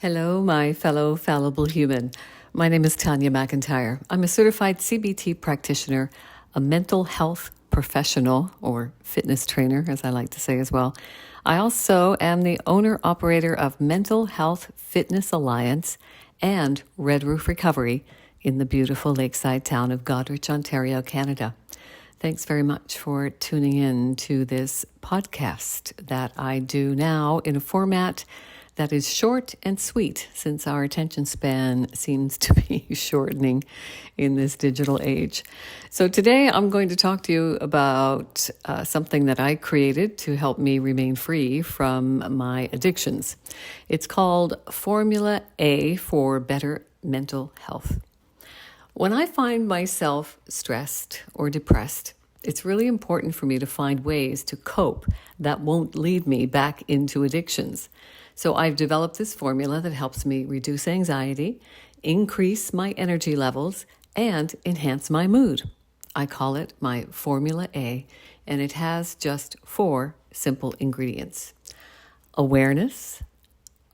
Hello, my fellow fallible human. My name is Tanya McIntyre. I'm a certified CBT practitioner, a mental health professional, or fitness trainer, as I like to say as well. I also am the owner-operator of Mental Health Fitness Alliance and Red Roof Recovery in the beautiful lakeside town of Goderich, Ontario, Canada. Thanks very much for tuning in to this podcast that I do now in a format that is short and sweet, since our attention span seems to be shortening in this digital age. So today I'm going to talk to you about something that I created to help me remain free from my addictions. It's called Formula A for Better Mental Health. When I find myself stressed or depressed, it's really important for me to find ways to cope that won't lead me back into addictions. So I've developed this formula that helps me reduce anxiety, increase my energy levels, and enhance my mood. I call it my Formula A, and it has just 4 simple ingredients: awareness,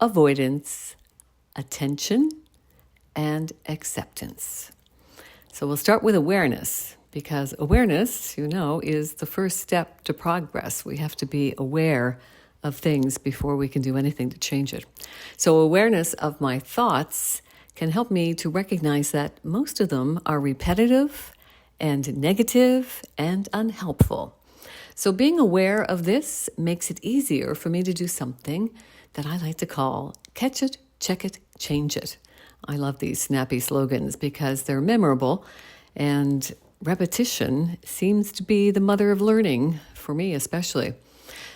avoidance, attention, and acceptance. So we'll start with awareness, because awareness, is the first step to progress. We have to be aware of things before we can do anything to change it. So awareness of my thoughts can help me to recognize that most of them are repetitive and negative and unhelpful. So being aware of this makes it easier for me to do something that I like to call catch it, check it, change it. I love these snappy slogans because they're memorable, and repetition seems to be the mother of learning, for me especially.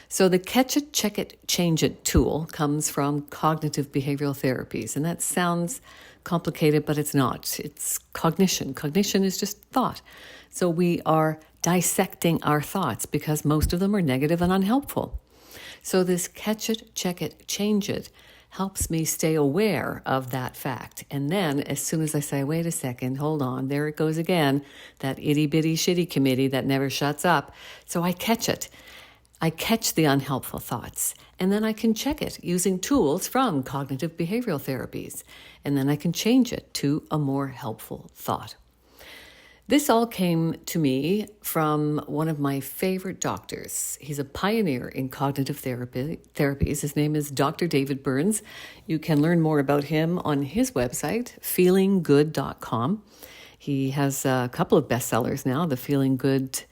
So the catch it, check it, change it tool comes from cognitive behavioral therapies. And that sounds complicated, but it's not. It's cognition. Cognition is just thought. So we are dissecting our thoughts because most of them are negative and unhelpful. So this catch it, check it, change it helps me stay aware of that fact. And then as soon as I say, wait a second, hold on, there it goes again, that itty bitty shitty committee that never shuts up. So I catch it. I catch the unhelpful thoughts, and then I can check it using tools from cognitive behavioral therapies, and then I can change it to a more helpful thought. This all came to me from one of my favorite doctors. He's a pioneer in cognitive therapies. His name is Dr. David Burns. You can learn more about him on his website, feelinggood.com. He has a couple of bestsellers now, the Feeling Good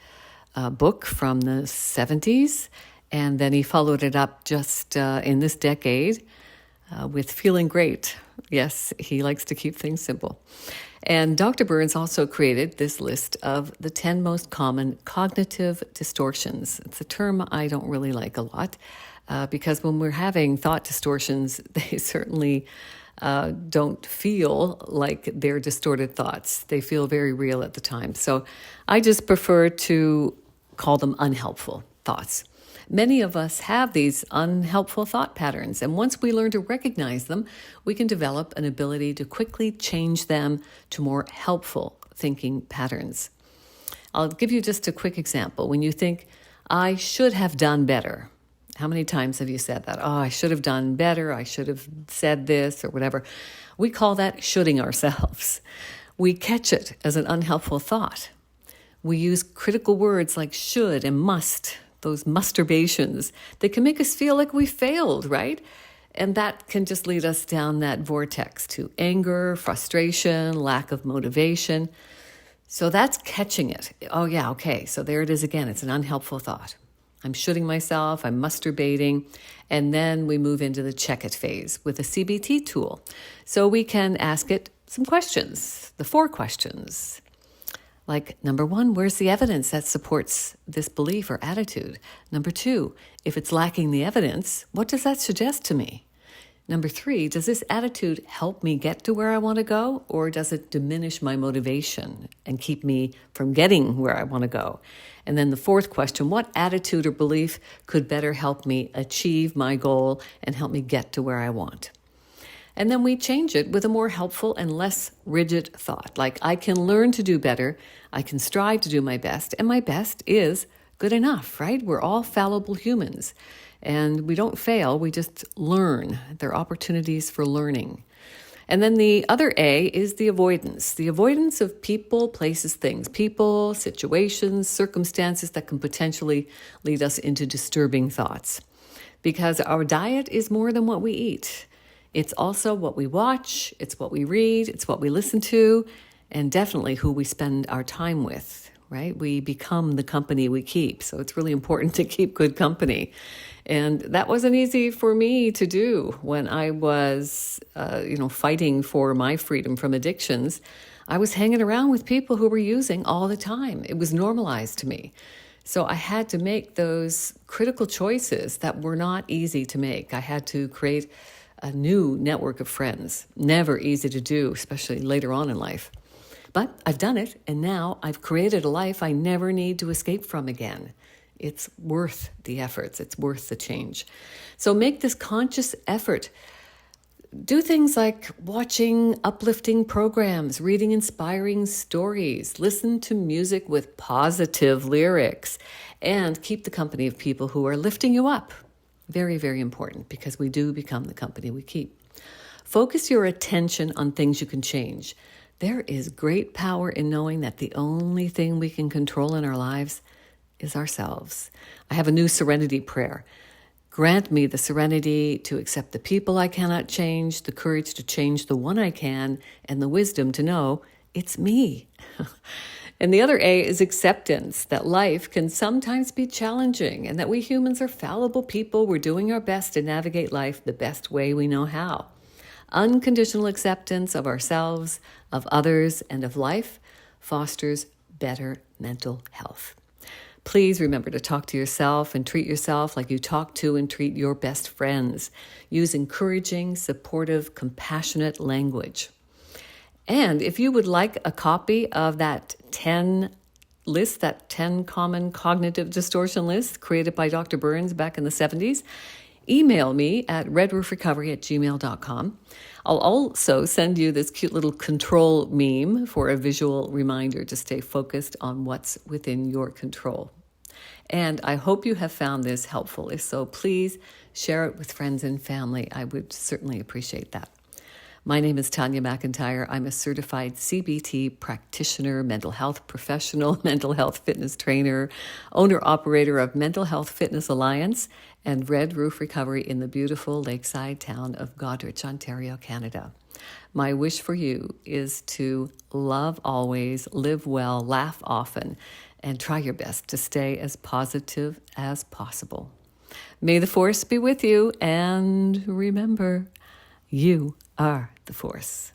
book from the 70s, and then he followed it up just in this decade with Feeling Great. Yes, he likes to keep things simple. And Dr. Burns also created this list of the 10 most common cognitive distortions. It's a term I don't really like a lot because when we're having thought distortions, they certainly don't feel like they're distorted thoughts. They feel very real at the time. So I just prefer to call them unhelpful thoughts. Many of us have these unhelpful thought patterns, and once we learn to recognize them, we can develop an ability to quickly change them to more helpful thinking patterns. I'll give you just a quick example. When you think, I should have done better, how many times have you said that? Oh, I should have done better. I should have said this or whatever. We call that shoulding ourselves. We catch it as an unhelpful thought. We use critical words like should and must, those masturbations that can make us feel like we failed, right? And that can just lead us down that vortex to anger, frustration, lack of motivation. So that's catching it. Oh yeah, okay, so there it is again. It's an unhelpful thought. I'm shoulding myself, I'm masturbating, and then we move into the check it phase with a CBT tool. So we can ask it some questions, the 4 questions. Like, number 1, where's the evidence that supports this belief or attitude? Number 2, if it's lacking the evidence, what does that suggest to me? Number 3, does this attitude help me get to where I want to go, or does it diminish my motivation and keep me from getting where I want to go? And then the 4th question, what attitude or belief could better help me achieve my goal and help me get to where I want? And then we change it with a more helpful and less rigid thought, like I can learn to do better, I can strive to do my best, and my best is good enough, right? We're all fallible humans. And we don't fail, we just learn. They're opportunities for learning. And then the other A is the avoidance of people, places, things, people, situations, circumstances that can potentially lead us into disturbing thoughts. Because our diet is more than what we eat. It's also what we watch, it's what we read, it's what we listen to, and definitely who we spend our time with, right? We become the company we keep. So it's really important to keep good company. And that wasn't easy for me to do when I was, fighting for my freedom from addictions. I was hanging around with people who were using all the time. It was normalized to me. So I had to make those critical choices that were not easy to make. I had to create a new network of friends. Never easy to do, especially later on in life. But I've done it, and now I've created a life I never need to escape from again. It's worth the efforts. It's worth the change. So make this conscious effort. Do things like watching uplifting programs, reading inspiring stories, listen to music with positive lyrics, and keep the company of people who are lifting you up. Very, very important, because we do become the company we keep. Focus your attention on things you can change. There is great power in knowing that the only thing we can control in our lives is ourselves. I have a new serenity prayer. Grant me the serenity to accept the people I cannot change, the courage to change the one I can, and the wisdom to know it's me. And the other A is acceptance, that life can sometimes be challenging and that we humans are fallible people. We're doing our best to navigate life the best way we know how. Unconditional acceptance of ourselves, of others, and of life fosters better mental health. Please remember to talk to yourself and treat yourself like you talk to and treat your best friends. Use encouraging, supportive, compassionate language. And if you would like a copy of that 10 list, that 10 common cognitive distortion list created by Dr. Burns back in the 70s, email me at redroofrecovery@gmail.com. I'll also send you this cute little control meme for a visual reminder to stay focused on what's within your control. And I hope you have found this helpful. If so, please share it with friends and family. I would certainly appreciate that. My name is Tanya McIntyre. I'm a certified CBT practitioner, mental health professional, mental health fitness trainer, owner-operator of Mental Health Fitness Alliance and Red Roof Recovery in the beautiful lakeside town of Goderich, Ontario, Canada. My wish for you is to love always, live well, laugh often, and try your best to stay as positive as possible. May the force be with you, and remember, you are the force.